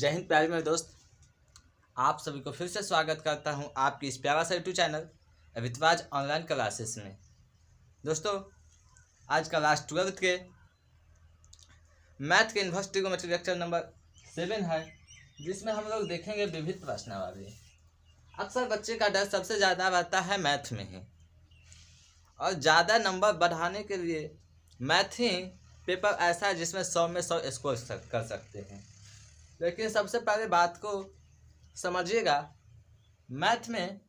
जय हिंद प्यारे मेरे दोस्त, आप सभी को फिर से स्वागत करता हूं आपकी इस प्यारा सा यूट्यूब चैनल अवितवाज ऑनलाइन क्लासेस में। दोस्तों, आज क्लास 12 के मैथ के इन्वर्स ट्रिग्नोमेट्री लेक्चर नंबर 7 है, जिसमें हम लोग देखेंगे विविध प्रश्नावली। अक्सर बच्चे का डर सबसे ज़्यादा रहता है मैथ में ही, और ज़्यादा नंबर बढ़ाने के लिए मैथ ही पेपर ऐसा है जिसमें 100 में 100 स्कोर कर सकते हैं। लेकिन सबसे पहले बात को समझिएगा, मैथ में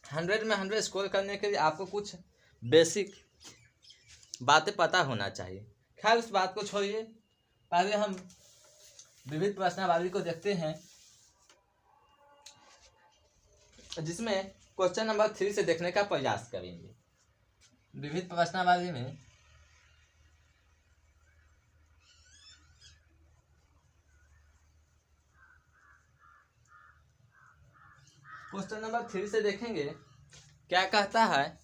100 में 100 स्कोर करने के लिए आपको कुछ बेसिक बातें पता होना चाहिए। खैर, उस बात को छोड़िए, पहले हम विविध प्रश्नावली को देखते हैं, जिसमें क्वेश्चन नंबर 3 से देखने का प्रयास करेंगे। विविध प्रश्नावली में क्वेश्चन नंबर 3 से देखेंगे क्या कहता है।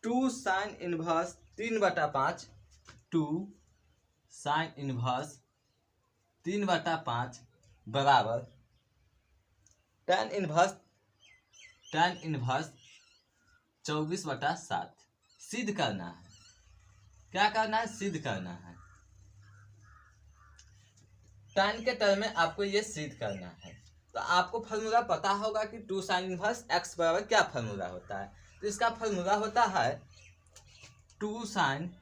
2 साइन इनवर्स 3/5 2 साइन इनवर्स 3/5 बराबर tan इनवर्स 24/7 सिद्ध करना है। क्या करना है? सिद्ध करना है। tan के टर्म में आपको ये सिद्ध करना है। तो आपको फार्मूला पता होगा कि 2 साइन इनवर्स x बराबर क्या फार्मूला होता है। तो इसका फार्मूला होता है 2 साइन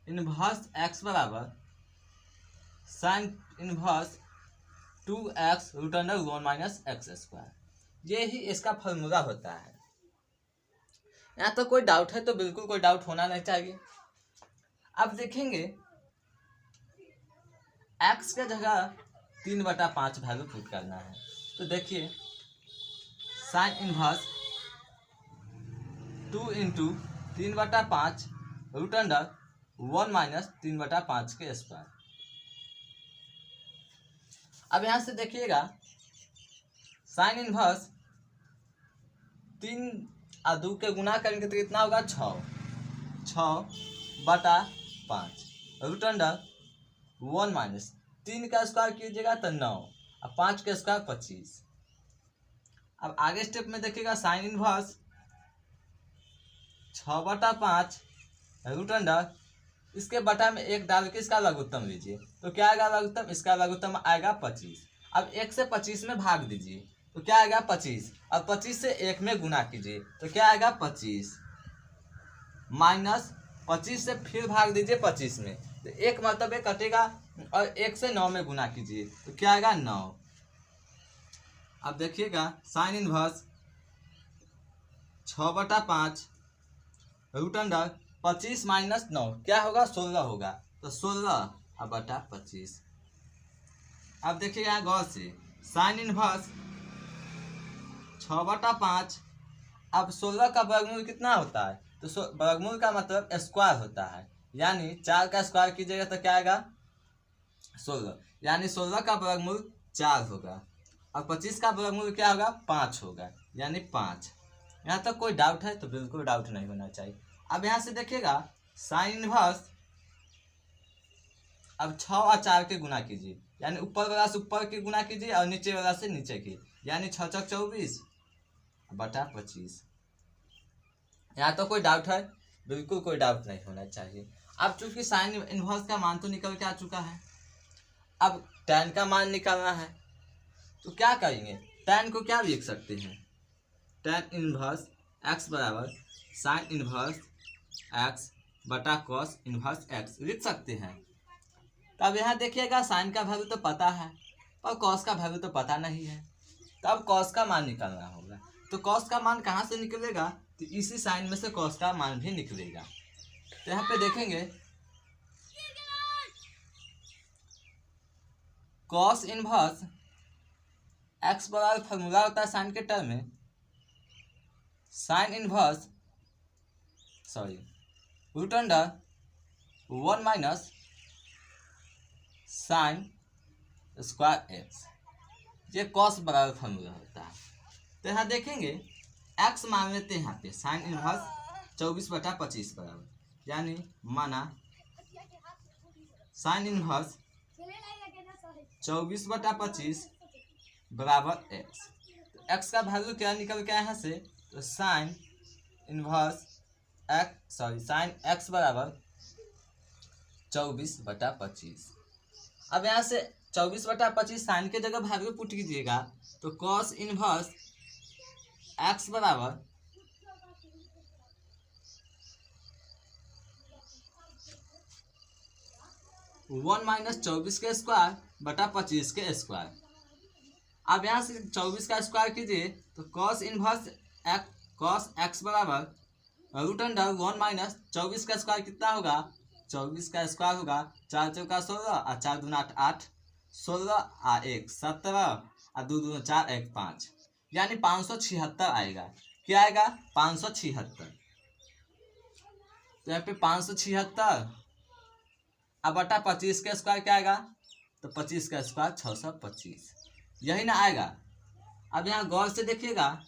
इनवर्स x बराबर साइन इनवर्स 2x √1 - x²। ये ही इसका फार्मूला होता है। यहाँ तो कोई डाउट है? तो बिल्कुल कोई डाउट होना नहीं चाहिए। अब देखेंगे x के जगह 3/5 वैल्यू पुट करना है। तो देखिए, साइन इनवर्स 2 × 3/5 √1 - 3/5²। अब यहाँ से देखिएगा, साइन इनवर्स 3 और 2 के गुना करेंगे तो कितना होगा? 6/5 √1 - 3 का स्क्वायर कीजिएगा तो 9 और 5 का स्क्वायर 25। अब आगे स्टेप में देखिएगा, साइन इनवर्स 6/5 √, इसके बटा में 1 डाल के इसका लघुत्तम लीजिए। तो क्या आएगा लघुत्तम? इसका लघुत्तम आएगा 25। अब 1 से 25 में भाग दीजिए तो क्या आएगा? 25। अब 25 से 1 में गुना कीजिए तो क्या आएगा? 25 माइनस 25 से फिर भाग दीजिए 25 में, तो 1 मतलब 1 कटेगा, और 1 से 9 में गुना कीजिए तो क्या आएगा? 9। अब देखिएगा, साइन इनवर्स 6/5 √, 25 माइनस 9 क्या होगा? 16 होगा। तो 16/25। अब देखिएगा गौर से, साइन इनवर्स 6/5, अब 16 का वर्गमूल कितना होता है? तो वर्गमूल का मतलब स्क्वायर होता है, यानी 4 का स्क्वायर कीजिएगा तो क्या आएगा? 16, यानी 16 का वर्गमूल 4 होगा, और 25 का वर्गमूल क्या होगा? 5 होगा, यानी 5। यहाँ तक कोई डाउट है? तो बिल्कुल डाउट नहीं होना चाहिए। अब यहाँ से देखिएगा, साइन इनवर्स अब 6 और 4 के गुना कीजिए, यानी ऊपर वाला से ऊपर के गुना कीजिए और नीचे वाला से नीचे की, यानी 6 × 24 बटा 25। यहाँ तो कोई डाउट है? बिल्कुल कोई डाउट नहीं होना चाहिए। अब चूंकि साइन इनवर्स का मान तो निकल के आ चुका है, अब tan का मान निकालना है। तो क्या करेंगे? tan को क्या लिख सकते हैं? tan इनवर्स x बराबर साइन इनवर्स x बटा कॉस इनवर्स x लिख सकते हैं। तो अब यहाँ देखिएगा, साइन का वैल्यू तो पता है और कॉस का वैल्यू तो पता नहीं है। तो अब कॉस का मान निकालना होगा। तो कॉस का मान कहाँ से निकलेगा? तो इसी साइन में से कॉस का मान भी निकलेगा। तो यहाँ पे देखेंगे, कॉस इनवर्स x बराबर फॉर्मूला होता है साइन के टर्म में, sine inverse √1 - sine square x, ये कॉस बराबर फॉर्मूला होता है। तो यहाँ देखेंगे, x मान लेते हैं यहाँ पे साइन इनवर्स 24/25 बराबर, यानी माना साइन इनवर्स 24/25 बराबर एक्स। तो एक्स का वैल्यू क्या निकल के यहाँ से, तो साइन एक्स बराबर 24/25। अब यहाँ से 24/25 साइन के जगह वैल्यू पुट कीजिएगा, तो कॉस इनवर्स एक्स बराबर 1 - 24 के स्क्वायर बटा 25 के स्क्वायर। अब यहाँ से 24 का स्क्वायर कीजिए, तो कॉस एक्स बराबर √1 - 24 का स्क्वायर कितना होगा, 24 का स्क्वायर होगा 4 चौका 16 और 4 दूना 8, 16 और 1 17 और 2 दूना 4 1 5, यानी 576 आएगा। क्या आएगा, 576। तो यहाँ पे 576 अब बटा 25 का स्क्वायर क्या आएगा, तो 25 का स्क्वायर 625, यही ना आएगा। अब यहाँ गौर से देखिएगा,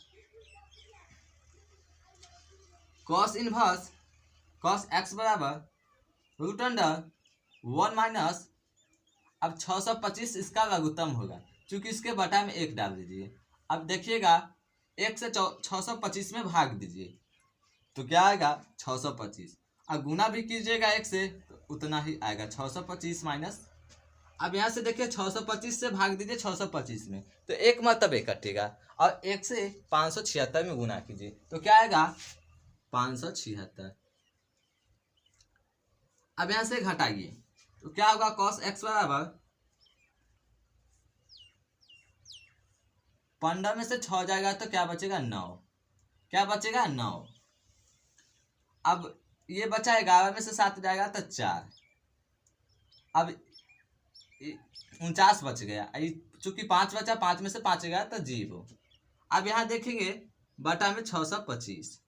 कॉस इनवर्स कॉस एक्स बराबर √1 - अब 625 इसका लघुत्तम होगा, क्योंकि इसके बटा में 1 डाल दीजिए। अब देखिएगा 1 से 625 में भाग दीजिए, तो क्या आएगा 625, और गुना भी कीजिएगा 1 से, तो उतना ही आएगा 625 माइनस। अब यहाँ से देखिए 625 से भाग दीजिए 625 में, तो एक मरतबे कटेगा, और 1 से 576 में गुना कीजिए, तो क्या आएगा 576। अब यहाँ से घटाइए, तो क्या होगा, कॉस एक्स बराबर 15 में से 6 जाएगा तो क्या बचेगा 9, क्या बचेगा 9। अब ये बचा 11 में से 7 जाएगा तो 4, अब 49 बच गया, चूंकि 5 बचा, 5 में से 5 गया तो 0। अब यहाँ देखेंगे बटा में 625,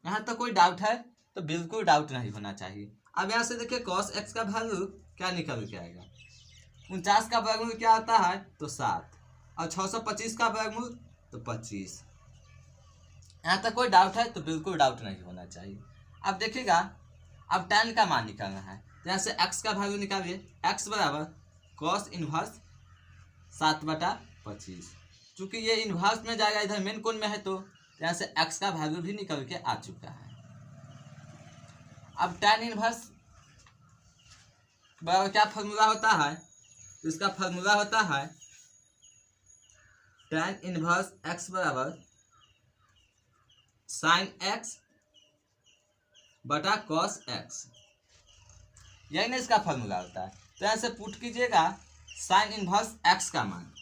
यहाँ तो कोई डाउट है, तो बिल्कुल डाउट नहीं होना चाहिए। अब यहाँ से देखिए कॉस एक्स का वैल्यू क्या निकल के आएगा, 49 का वर्गमूल क्या आता है, तो 7, और 625 का वर्गमूल तो 25। यहाँ तक कोई डाउट है, तो बिल्कुल डाउट नहीं होना चाहिए। अब देखिएगा, अब tan का मान निकालना है, तो यहाँ से x का वैल्यू निकालिए, x बराबर कॉस इनवर्स 7/25। चूंकि ये इनवर्स में जाएगा, इधर मेन कोण में है, तो यहाँ से x का वैल्यू भी निकल के आ चुका है। अब tan इनवर्स बराबर क्या फॉर्मूला होता है, तो इसका फॉर्मूला होता है tan इनवर्स x बराबर साइन x बटा कॉस एक्स, यही ना इसका फॉर्मूला होता है। तो यहाँ से पुट कीजिएगा साइन इनवर्स एक्स का मान,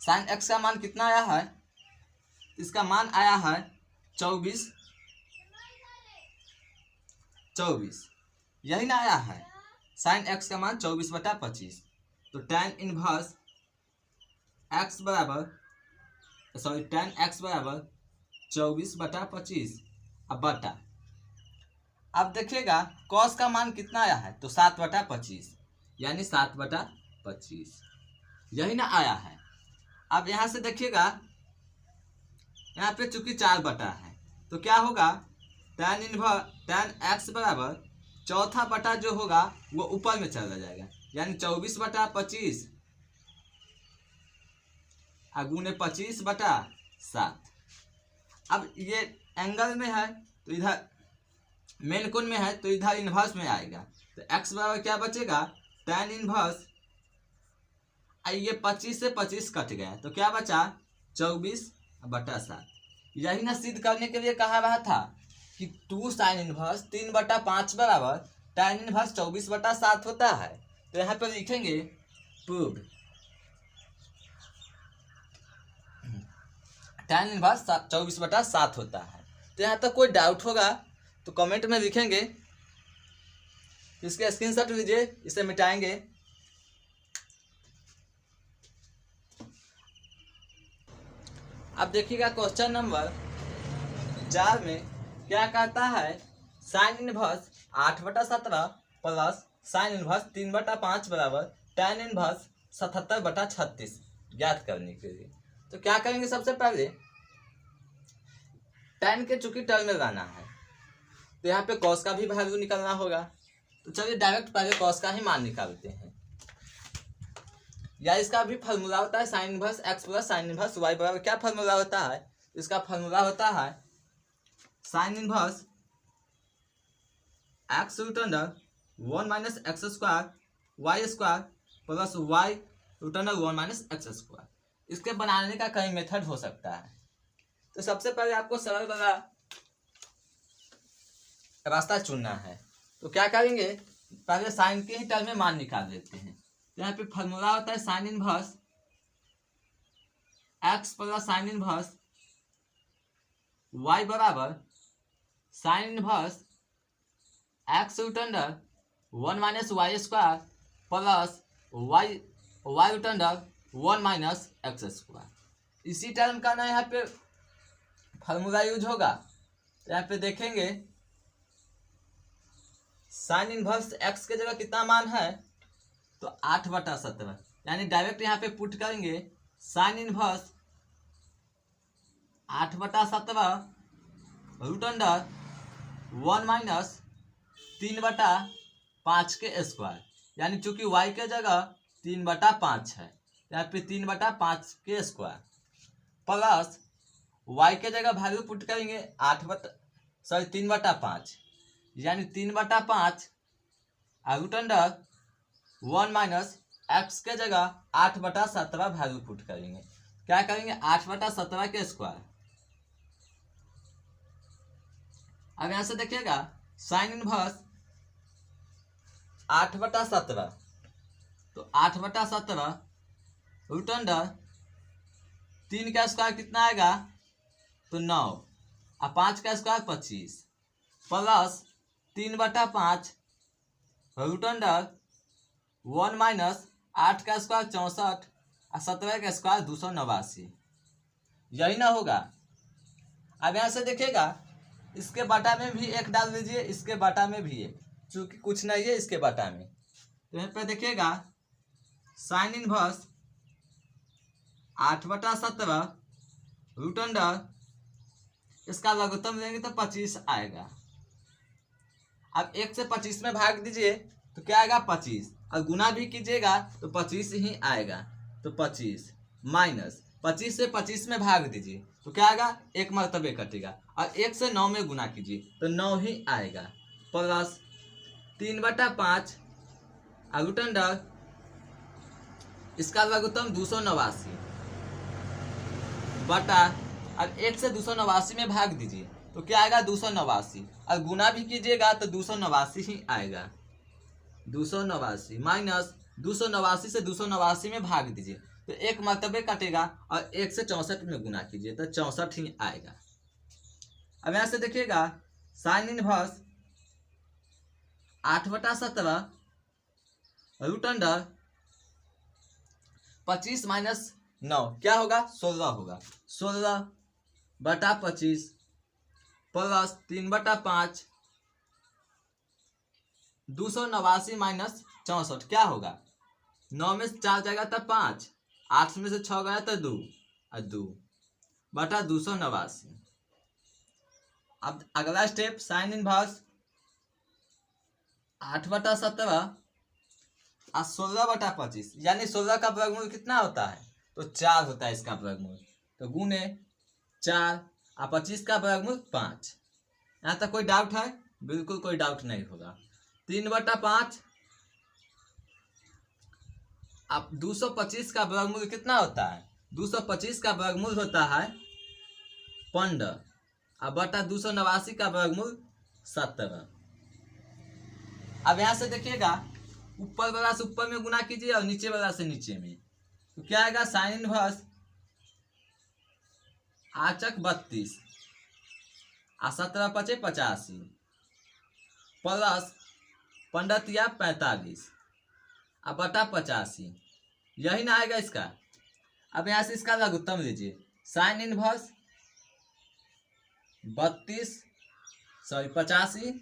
साइन एक्स का मान कितना आया है, इसका मान आया है 24, यही ना आया है, साइन एक्स का मान 24/25। तो tan इनवर्स एक्स बराबर tan x बराबर 24/25 अब बटा, अब देखिएगा कॉस का मान कितना आया है, तो 7/25, यानी 7/25, यही ना आया है। अब यहाँ से देखिएगा, यहाँ पे चूंकि 4 बटा है, तो क्या होगा, tan x बराबर चौथा बटा जो होगा वो ऊपर में चला जाएगा, यानी 24/25 गुने 25/7। अब ये एंगल में है, तो इधर मेन कोण में है, तो इधर इनवर्स में आएगा, तो x बराबर क्या बचेगा, tan इनवर्स, ये 25 से 25 कट गया, तो क्या बचा 24/7। यही ना सिद्ध करने के लिए कहा रहा था कि 2 साइन इनवर्स 3/5 बराबर tan इनवर्स 24/7 होता है। तो यहाँ पर लिखेंगे प्रूव्ड, tan इनवर्स 24/7 होता है। तो यहाँ तक कोई डाउट होगा तो कमेंट में लिखेंगे, इसके स्क्रीनशॉट लीजिए, इसे मिटाएंगे। अब देखिएगा क्वेश्चन नंबर 4 में क्या कहता है, sine inverse 8/17 plus sine inverse 3/5 बराबर tan इनवर्स 77/36 ज्ञात करने के लिए। तो क्या करेंगे, सबसे पहले tan के चूंकि टर्म में लाना है, तो यहाँ पे कॉस का भी वैल्यू निकालना होगा। तो चलिए डायरेक्ट पहले कॉस का ही मान निकालते हैं। या इसका भी फॉर्मूला होता है sine inverse x plus sine inverse y बराबर क्या फॉर्मूला होता है, इसका फॉर्मूला होता है sine inverse x root under 1 minus x square y square plus y root under 1 minus x square. इसके बनाने का कई मेथड हो सकता है। तो सबसे पहले आपको सरल वाला रास्ता चुनना है। तो क्या करेंगे, पहले साइन के ही टर्म में मान निकाल लेते हैं। तो यहाँ पे फॉर्मूला होता है sine inverse x plus sine inverse y बराबर sine inverse x root under 1 minus y square plus y root under 1 minus x square. इसी टर्म का ना यहाँ पे फॉर्मूला यूज होगा। तो यहाँ पे देखेंगे साइन इनवर्स एक्स के जगह कितना मान है, तो 8/17, यानी डायरेक्ट यहाँ पे पुट करेंगे sine inverse 8/17 root under 1 minus 3/5 के स्क्वायर, यानी चूंकि y के जगह 3/5 है, यहाँ पे 3/5 के स्क्वायर प्लस y के जगह वैल्यू पुट करेंगे 3/5, यानी 3/5 रूट अंडर 1 माइनस एक्स के जगह 8/17 वैल्यू पुट करेंगे। क्या करेंगे 8/17 के स्क्वायर। अब यहां से देखिएगा साइन इनवर्स 8/17, तो 8/17 रूट अंडर 3 का स्क्वायर कितना आएगा, तो 9 और 5 का square 25 plus 3/5 root under 1 minus 8 का स्क्वायर 64 और 17 का स्क्वायर 289, यही ना होगा। अब यहाँ से देखिएगा इसके बटा में भी एक डाल दीजिए, इसके बटा में भी एक, चूंकि कुछ नहीं है इसके बटा में। तो यहाँ पे देखिएगा साइन इनवर्स 8/17 रूट अंडर, इसका लघुत्तम लेंगे तो 25 आएगा। अब 1 से 25 में भाग दीजिए तो क्या आएगा 25, और गुना भी कीजिएगा तो 25 ही आएगा। तो 25 माइनस 25 से 25 में भाग दीजिए तो क्या आएगा, एक मरतबे कटेगा, और 1 से 9 में गुना कीजिए तो 9 ही आएगा प्लस 3/5 रूट अंडर, इसका लघुत्तम 289 बटा, अब 1 से 289 में भाग दीजिए तो क्या आएगा 289, और गुना भी कीजिएगा तो 289 ही आएगा। 289 माइनस 289 से 289 में भाग दीजिए तो एक मरतबे कटेगा, और 1 से 64 में गुना कीजिए तो 64 ही आएगा। अब यहाँ से देखिएगा sine inverse 8/17 root under 25 minus 9 क्या होगा, 16 होगा। 16/25 प्लस 3/5 289 माइनस 64 क्या होगा, 9 में से 4 जाएगा तो 5, 8 में से 6 गया तो 2 और 2/289। अब अगला स्टेप साइन इनवर्स 8/17 और 16/25, यानी 16 का वर्गमूल कितना होता है, तो 4 होता है इसका वर्गमूल, तो गुने 4 और 25 का वर्गमूल 5। यहाँ तक कोई डाउट है, बिल्कुल कोई डाउट नहीं होगा। 3/5 अब 225 का वर्गमूल कितना होता है, 225 का वर्गमूल होता है 15 और बटा 289 का वर्गमूल 17। अब यहाँ से देखिएगा ऊपर वाला से ऊपर में गुना कीजिए और नीचे वाला से नीचे में, तो क्या आएगा साइन इनवर्स 8×32 और 17×5 85 प्लस 15×45 और बटा 85, यही ना आएगा इसका। अब यहाँ से इसका लघुत्तम लीजिए, साइन इनवर्स 85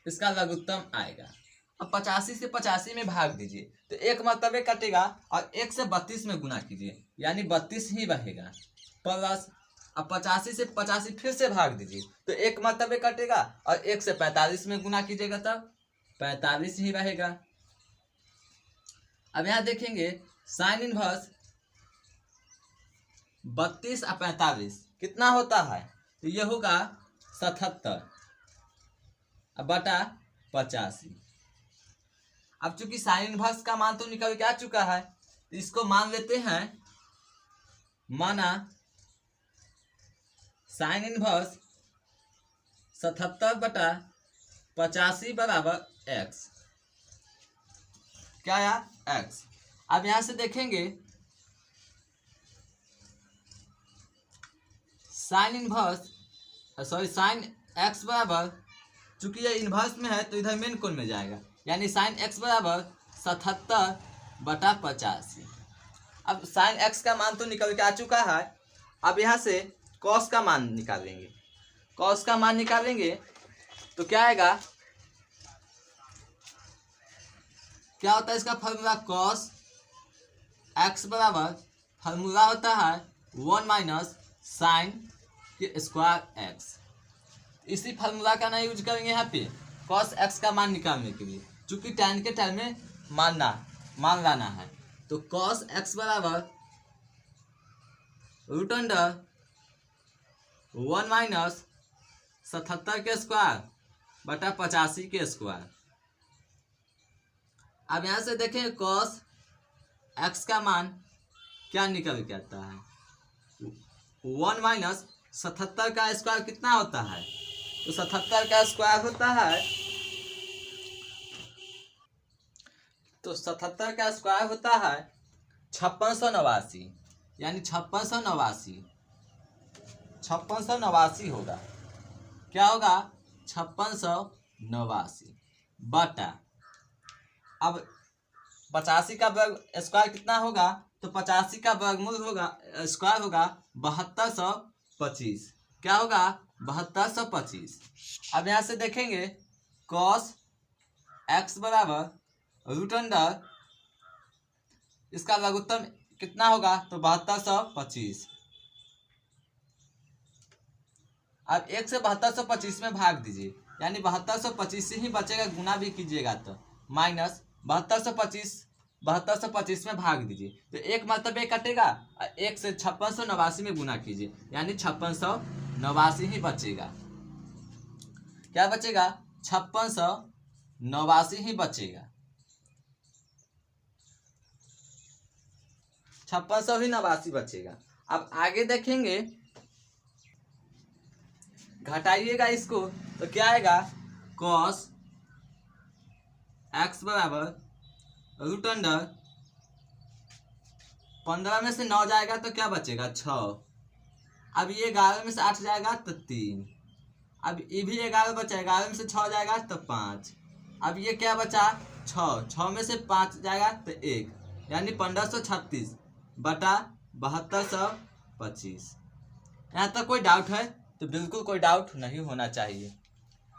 इसका लघुत्तम आएगा। अब 85 से 85 में भाग दीजिए तो एक मरतबे कटेगा, और 1 से 32 में गुना कीजिए यानी 32 ही रहेगा प्लस, अब 85 से 85 फिर से भाग दीजिए तो एक मरतबे कटेगा, और 1 से 45 में गुना कीजिएगा तब 45 ही रहेगा। अब यहाँ देखेंगे साइन इनवर्स 32 और 45 कितना होता है? तो ये होगा 77 बटा 85। अब चूंकि साइन इनवर्स का मान तो निकल के आ चुका है, तो इसको मान लेते हैं, माना साइन इनवर्स 77 बटा 85 बराबर x। क्या आया? x। अब यहां से देखेंगे साइन इनवर्स साइन x बराबर, चूंकि ये इनवर्स में है तो इधर मेन कोण में जाएगा, यानी साइन x बराबर 77 बटा 85। अब साइन x का मान तो निकल के आ चुका है। अब यहाँ से कॉस का मान निकालेंगे। कॉस का मान निकालेंगे तो क्या आएगा? क्या होता है इसका फॉर्मूला? कॉस x बराबर फॉर्मूला होता है 1 माइनस साइन के स्क्वायर x। इसी फार्मूला का ना यूज करेंगे यहाँ पे cos x का मान निकालने के लिए, चूंकि tan के टर्म में मान लाना है। तो cos x बराबर रूट अंडर 1 माइनस 77 के स्क्वायर बटा 85 के स्क्वायर। अब यहाँ से देखें cos x का मान क्या निकल के आता है? 1 माइनस 77 का स्क्वायर कितना होता है? तो 77 का स्क्वायर होता है, तो 77 का स्क्वायर होता है 5689, यानी 5689 होगा। क्या होगा? 5689 बटा, अब 85 का वर्ग स्क्वायर कितना होगा? तो 85 का वर्गमूल होगा स्क्वायर होगा 7225। क्या होगा? 7225। अब यहाँ से देखेंगे cos x बराबर रूट अंडर, इसका लघुत्तम कितना होगा? तो 7225। अब 1 से 7225 में भाग दीजिए, यानी 7225 से ही बचेगा, गुना भी कीजिएगा तो माइनस 7225 में भाग दीजिए, तो एक मतलब एक कटेगा, 1 से 5689 में गुना कीजिए, यानी 5689 ही बचेगा। क्या बचेगा? 5689 ही बचेगा, 5689 बचेगा। अब आगे देखेंगे, घटाइएगा इसको तो क्या आएगा? cos x बराबर रूट अंडर 15 में से 9 जाएगा तो क्या बचेगा? 6। अब ये 11 में से 8 जाएगा तो 3। अब ये भी 11 बचा, 11 में से 6 जाएगा तो 5। अब ये क्या बचा? 6 में से 5 जाएगा तो 1, यानी 1536 बटा 7225। यहाँ तक कोई डाउट है? तो बिल्कुल कोई डाउट नहीं होना चाहिए।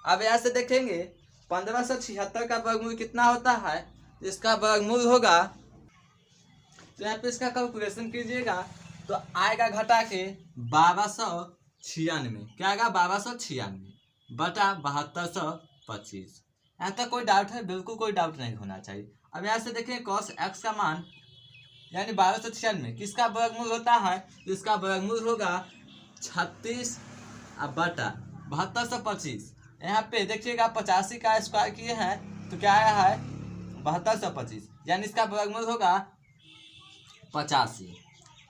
अब यहाँ से देखेंगे 1576 का वर्गमूल कितना होता है? इसका वर्गमूल होगा, तो यहाँ पे इसका कैलकुलेशन कीजिएगा तो आएगा घटा के 1296। क्या आएगा? 1296 बटा 7225। यहाँ तक कोई डाउट है? बिल्कुल कोई डाउट नहीं होना चाहिए। अब यहाँ से देखें cos x का मान यानी 1296 किसका वर्गमूल होता है? तो इसका वर्गमूल होगा 36 बटा 7225। यहाँ पे देखिएगा 85 का स्क्वायर किए हैं तो क्या आया है? 7225, यानी इसका वर्गमूल होगा 85।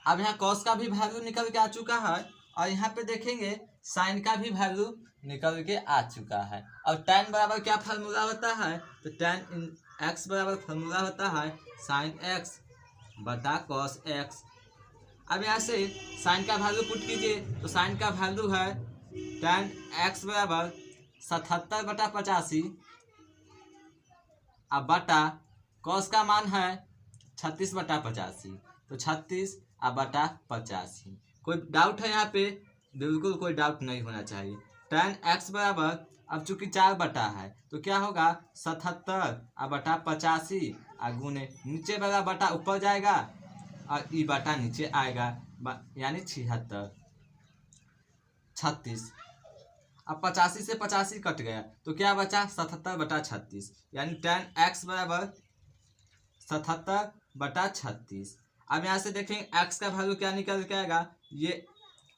अब यहाँ cos का भी वैल्यू निकल के आ चुका है, और यहाँ पे देखेंगे साइन का भी वैल्यू निकल के आ चुका है। और tan बराबर क्या फार्मूला होता है? तो tan x बराबर फार्मूला होता है साइन x बटा cos x। अब यहाँ से साइन का वैल्यू पुट कीजिए तो साइन का वैल्यू है tan x बराबर 77 बटा 85 अब बटा cos का मान है 36 बटा 85, तो 36 अब बटा 85। कोई डाउट है यहाँ पे? बिल्कुल कोई डाउट नहीं होना चाहिए। tan x बराबर, अब चूंकि 4 बटा है तो क्या होगा? 77 अब बटा 85 गुने नीचे वाला बटा ऊपर जाएगा और ई बटा नीचे आएगा, यानी 76। अब 85 से 85 कट गया तो क्या बचा? 77 बटा 36, यानी tan x बराबर 77/36। अब यहाँ से देखेंगे x का वैल्यू क्या निकल के आएगा, ये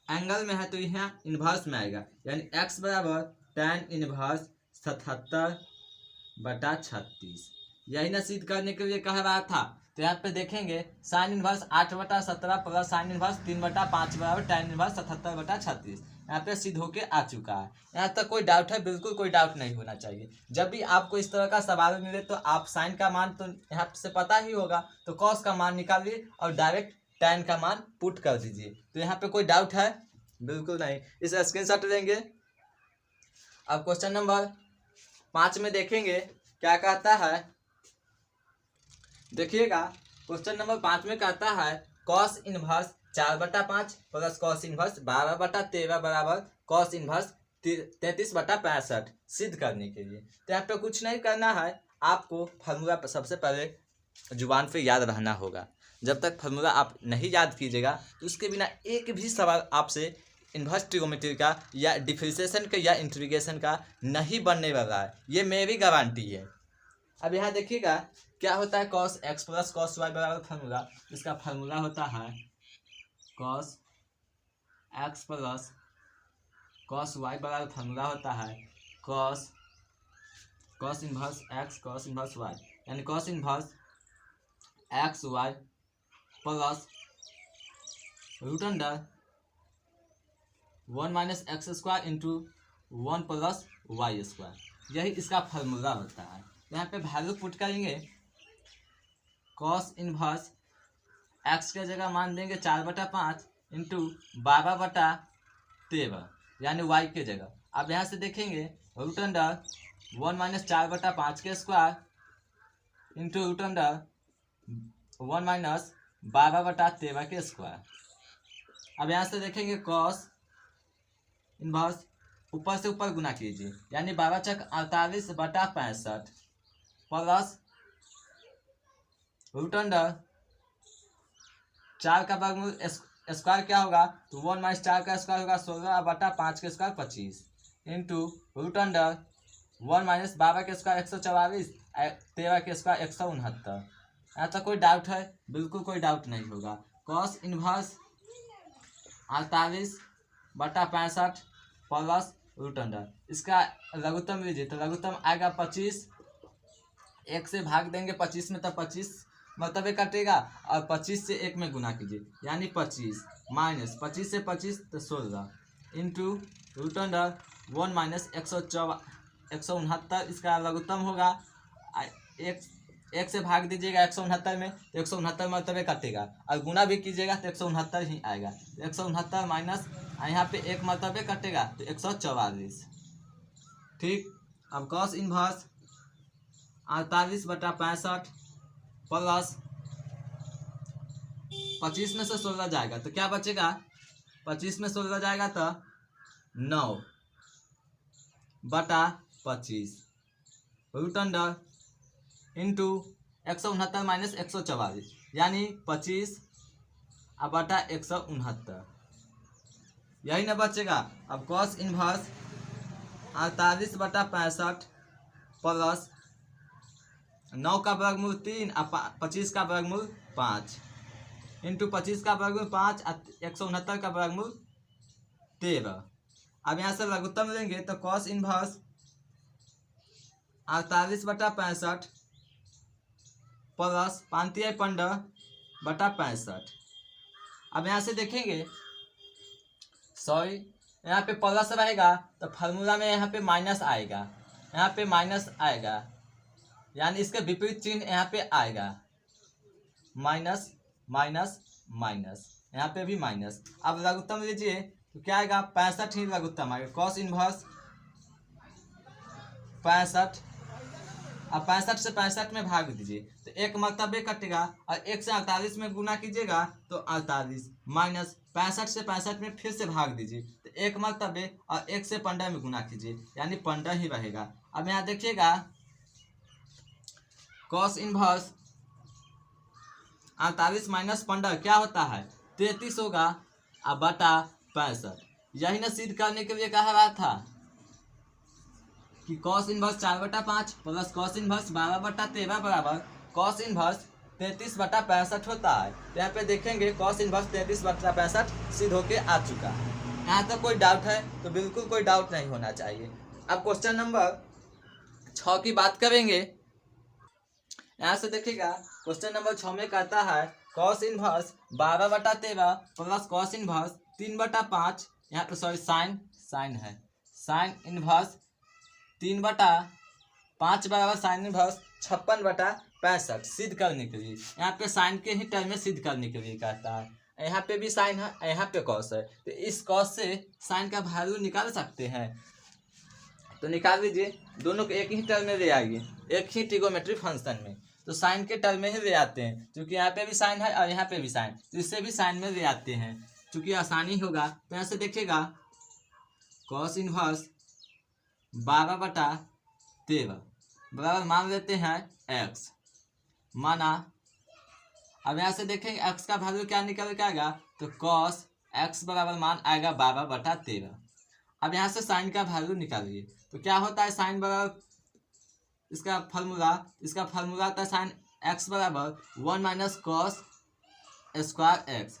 एंगल में है तो यहाँ इन्वर्स में आएगा, यानी x बराबर tan इन्वर्स 77/36। यही ना सिद्ध करने के लिए कह रहा था। तो यहाँ पे देखेंगे sign inverse 8/17 plus sign inverse 3/5 बराबर tan इन्वर्स 77/36। यहाँ पे सिद्ध होके आ चुका है। यहाँ तक कोई डाउट है? बिल्कुल कोई डाउट नहीं होना चाहिए। जब भी आपको इस तरह का सवाल मिले तो आप साइन का मान तो यहाँ से पता ही होगा, तो कॉस का मान निकालिए और डायरेक्ट tan का मान पुट कर दीजिए। तो यहाँ पे कोई डाउट है? बिल्कुल नहीं। इस स्क्रीनशॉट लेंगे। अब क्वेश्चन नंबर 5 में देखेंगे क्या कहता है, देखिएगा। क्वेश्चन नंबर 5 में कहता है cos inverse 4/5 plus cos inverse 12/13 बराबर कॉस इनवर्स 33/65 सिद्ध करने के लिए। तो यहाँ पे कुछ नहीं करना है, आपको फार्मूला सबसे पहले जुबान पे याद रहना होगा। जब तक फार्मूला आप नहीं याद कीजिएगा तो उसके बिना एक भी सवाल आपसे इन्वर्स ट्रिगोनोमेट्री का या डिफरेंशिएशन का या इंटीग्रेशन का नहीं बनने वाला है, ये मेरी गारंटी है। अब यहाँ देखिएगा क्या होता है, cos x plus cos y बराबर फार्मूला। इसका फार्मूला होता है cos x plus cos y बराबर फार्मूला होता है cos inverse x cos inverse y, यानी cos inverse x y plus root under 1 minus x square into 1 plus y square. यही इसका फार्मूला होता है। यहाँ पे वैल्यू पुट करेंगे, कॉस इन्वर्स एक्स के जगह मान देंगे 4/5 इंटू 12/13, यानी वाई के जगह। अब यहाँ से देखेंगे रूट अंडर 1 माइनस 4/5 के square into root under 1 minus 12/13 के स्क्वायर। अब यहाँ से देखेंगे कॉस इन्वर्स ऊपर से ऊपर गुना कीजिए, यानी 12×48/65 प्लस रूट अंडर 4 का वर्गमूल स्क्वायर क्या होगा, तो 1 माइनस 4 का स्क्वायर होगा 16/5 के square 25 into root under 1 minus 12 के स्क्वायर 144, 13 के स्क्वायर 169। यहाँ तक कोई डाउट है? बिल्कुल कोई डाउट नहीं होगा। Cos inverse 48/65 plus root under, इसका लघुत्तम लीजिए तो लघुत्तम आएगा 25। 1 से भाग देंगे 25 में तो 25 मतलब कटेगा, और 25 से 1 में गुना कीजिए, यानी 25 माइनस 25 से 25 तो 16 इंटू रूट अंडर 1 माइनस 169, इसका लघुत्तम होगा। 1 से भाग दीजिएगा 169 में तो 169 मतलब कटेगा, और गुना भी कीजिएगा तो 169 ही आएगा। 169 माइनस यहाँ पे 1 मतलब कटेगा तो 144। ठीक। अब कॉस इन्वर्स 48/65 प्लस 25 में से 16 जाएगा तो क्या बचेगा, 25 में 16 जाएगा तो 9/25 रूट अंडर इंटू 169 माइनस 144, यानी 25/169, यही ना बचेगा। अब कॉस इन्वर्स 48/65 प्लस 9 का वर्गमूल 3 और 25 का वर्गमूल 5 इंटू 25 का वर्गमूल 5 और 169 का वर्गमूल 13। अब यहाँ से लघुत्तम लेंगे तो कॉस इन्वर्स 48/65 प्लस 5×15/65। अब यहाँ से देखेंगे, सॉरी यहाँ पे प्लस रहेगा तो फार्मूला में यहाँ पे माइनस आएगा, यहाँ पे माइनस आएगा, यानी इसके विपरीत चिन्ह यहाँ पे आएगा, माइनस माइनस माइनस, यहाँ पे भी माइनस। अब लघुत्तम लीजिए तो क्या आएगा, 65 ही लघुत्तम आएगा। कॉस इन्वर्स 65, अब 65 से 65 में भाग दीजिए तो 1 मतलब कटेगा, और 1 से 48 में गुना कीजिएगा तो 48 माइनस 65 से 65 में फिर से भाग दीजिए तो 1 मतलब और 1 से 15 में गुना कीजिए, यानी 15 ही रहेगा। अब यहाँ देखिएगा कॉस इन्वर्स 48 माइनस 15 क्या होता है, 33 होगा और बटा 65। यही ना सिद्ध करने के लिए कहा रहा था कि cos inverse 4/5 plus cos inverse 12/13 बराबर कॉस इन्वर्स 33/65 होता है। तो यहाँ पे देखेंगे cos इनवर्स 33/65 सिद्ध होके आ चुका है। यहाँ तक कोई डाउट है? तो बिल्कुल कोई डाउट नहीं होना चाहिए। अब क्वेश्चन नंबर 6 की बात करेंगे। यहाँ से देखिएगा क्वेश्चन नंबर 6 में कहता है cos inverse 12/13 plus cos inverse 3/5, यहाँ पे सॉरी साइन है, साइन इनवर्स 3/5 बराबर साइन इनवर्स 56/65 सिद्ध करने के लिए। यहाँ पे साइन के ही टर्म में सिद्ध करने के लिए कहता है। यहाँ पे भी साइन है, यहाँ पे कॉस है, तो इस कॉस से साइन का वैल्यू निकाल सकते हैं। तो निकाल लीजिए, दोनों को एक ही टर्म में ले आइए, एक ही ट्रिगोमेट्री फंक्शन में। तो साइन के टर्म में ही ले आते हैं, क्योंकि यहाँ पे भी साइन है और यहाँ पे भी साइन, तो इससे भी साइन में ले आते हैं, क्योंकि आसानी होगा। तो यहाँ से देखिएगा कॉस इनवर्स 12/13 बराबर मान लेते हैं x, माना। अब यहाँ से देखेंगे x का वैल्यू क्या निकल के आएगा, तो cos x बराबर मान आएगा 12/13। अब यहाँ से साइन का वैल्यू निकालिए, तो क्या होता है साइन बराबर इसका फार्मूला होता है साइन x बराबर 1 - cos स्क्वायर x।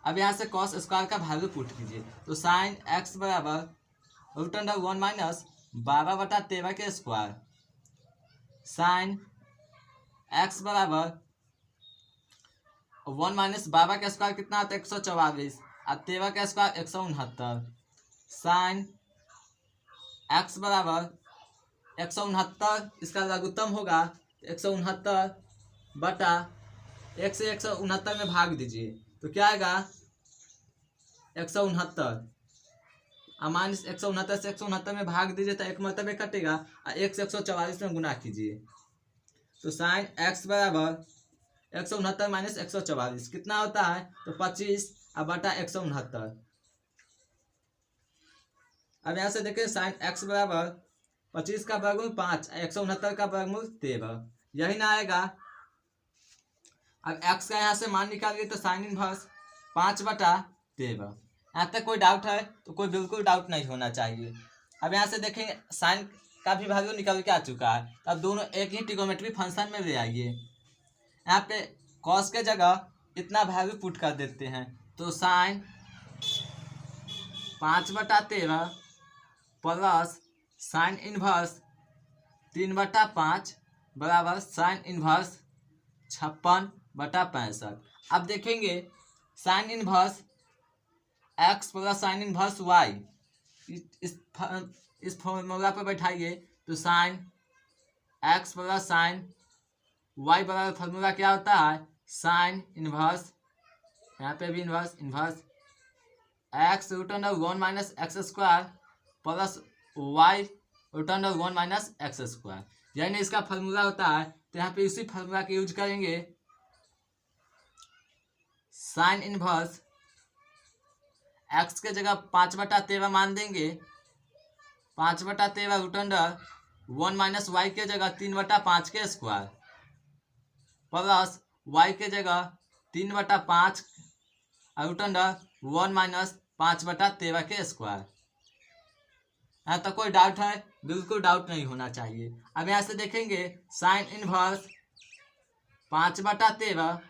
अब यहाँ से cos स्क्वायर का वैल्यू पुट कीजिए, तो साइन x बराबर √1 - 12/13 के स्क्वायर, साइन x बराबर 1 - 12 का स्क्वायर कितना आता है 144, और 13 का स्क्वायर 169, साइन x बराबर 169, इसका लघुत्तम होगा 169 बटा 1 से 169 में भाग दीजिए, तो क्या आएगा 169, और माइनस 169 से 169 में भाग दीजिए तो एक मरतबे कटेगा, और 1 से 144 में गुना कीजिए, तो साइन x बराबर 169 माइनस 144 कितना होता है, तो 25 और बटा 169। अब यहाँ से देखिए साइन x बराबर 25 का वर्गमूल 5, 169 का वर्गमूल 13, यही ना आएगा। अब x का यहाँ से मान निकालिए, तो साइन इनवर्स 5/13। यहाँ तक कोई डाउट है? तो कोई बिल्कुल डाउट नहीं होना चाहिए। अब यहाँ से देखेंगे साइन का भी वैल्यू निकल के आ चुका है, अब दोनों एक ही ट्रिगोमेट्री फंक्शन में ले आइए। यहाँ पे कॉस के जगह इतना वैल्यू पुट कर देते हैं, तो साइन 5/13 प्लस साइन इनवर्स 3/5 बराबर साइन इनवर्स 56/65। अब देखेंगे sine inverse x plus sine inverse y, इस फॉर्मूला पर बैठाइए, तो sine x plus sine y बराबर फार्मूला क्या होता है, साइन इनवर्स, यहाँ पे भी inverse x √1 - x square plus y √1 - x square, यानी इसका फार्मूला होता है। तो यहाँ पे इसी फार्मूला का यूज करेंगे, साइन इनवर्स x के जगह 5/13 मान देंगे, 5/13 √1 - y के जगह 3/5 के स्क्वायर प्लस y के जगह 3/5 √1 - 5/13 के स्क्वायर। यहाँ तक कोई डाउट है? बिल्कुल डाउट नहीं होना चाहिए। अब यहाँ से देखेंगे साइन इनवर्स 5/13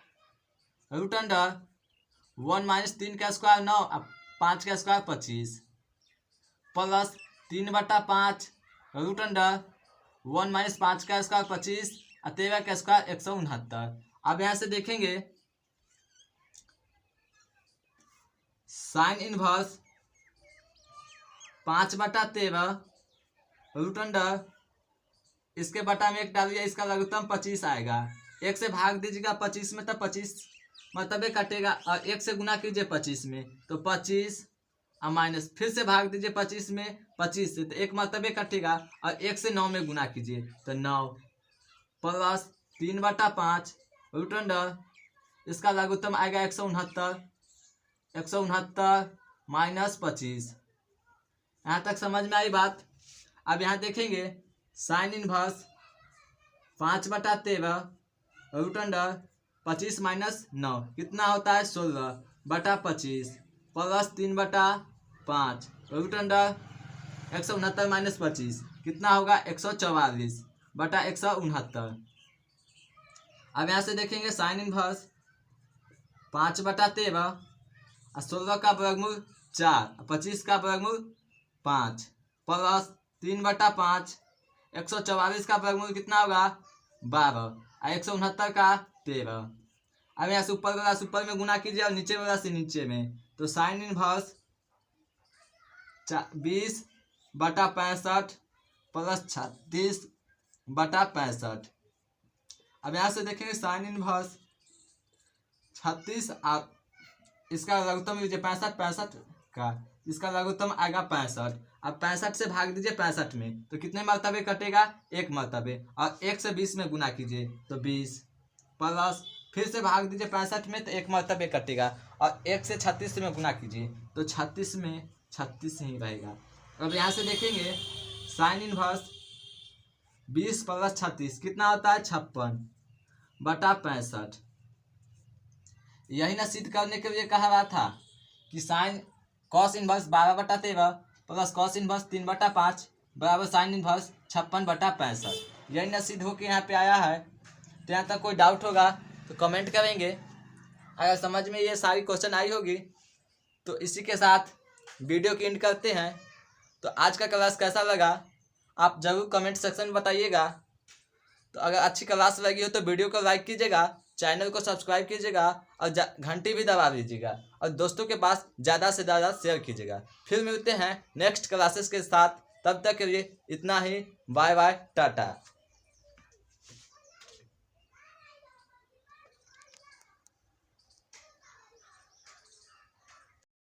√1 - 3 का स्क्वायर 9, 5 का स्क्वायर 25 प्लस 3/5 √1 - 5 का स्क्वायर 25 और 13 का स्क्वायर 169। अब यहाँ से देखेंगे साइन इनवर्स 5/13 √, इसके बटा में 1 डालिए, इसका लघुत्तम 25 आएगा, 1 से भाग दीजिएगा 25 में, तो 25 मतलब कटेगा, और 1 से गुना कीजिए 25 में, तो 25 और माइनस फिर से भाग दीजिए 25 में, 25 से, तो 1 मतलब कटेगा, और 1 से 9 में गुना कीजिए, तो 9 प्लस 3/5 √, इसका लघुत्तम आएगा 169, 169 माइनस 25। यहाँ तक समझ में आई बात? अब यहाँ देखेंगे साइन इनवर्स 5/13 √, 25 माइनस 9 कितना होता है 16/25 प्लस 3/5 √, 169 माइनस 25 कितना होगा 144/169। अब यहाँ से देखेंगे साइन इनवर्स 5/13 और 16 का वर्गमूल 4, 25 का वर्गमूल 5 प्लस 3/5, 144 का वर्गमूल कितना होगा 12 और 169 का 13। अब यहाँ से ऊपर वाला से ऊपर में गुना कीजिए और नीचे वाला से नीचे में, तो साइन इनवर्स 20/65 प्लस 36/65। अब यहाँ से देखेंगे साइन इनवर्स 36 और इसका लघुत्तम लीजिए 65 का, इसका लघुत्तम आएगा 65। अब 65 से भाग दीजिए 65 में, तो कितने मरतबे कटेगा 1 मरतबे, और 1 से 20 में गुना कीजिए तो 20 प्लस फिर से भाग दीजिए 65 में तो 1 मरतबे कटेगा, और 1 से 36 में गुना कीजिए तो 36 में 36 ही रहेगा। अब यहाँ से देखेंगे साइन इनवर्स 20 प्लस 36 कितना होता है 56/65। यही ना सिद्ध करने के लिए कहा रहा था कि sine cos inverse 12/13 plus cos inverse 3/5 बराबर साइन इनवर्स 56/65। यही ना सिद्ध होकर यहाँ पे आया है। तो यहाँ तक कोई डाउट होगा तो कमेंट करेंगे। अगर समझ में ये सारी क्वेश्चन आई होगी तो इसी के साथ वीडियो की एंड करते हैं। तो आज का क्लास कैसा लगा आप ज़रूर कमेंट सेक्शन में बताइएगा। तो अगर अच्छी क्लास लगी हो तो वीडियो को लाइक कीजिएगा, चैनल को सब्सक्राइब कीजिएगा और घंटी भी दबा दीजिएगा, और दोस्तों के पास ज़्यादा से ज़्यादा शेयर कीजिएगा। फिर मिलते हैं नेक्स्ट क्लासेस के साथ, तब तक के लिए इतना ही। Bye bye, Tata.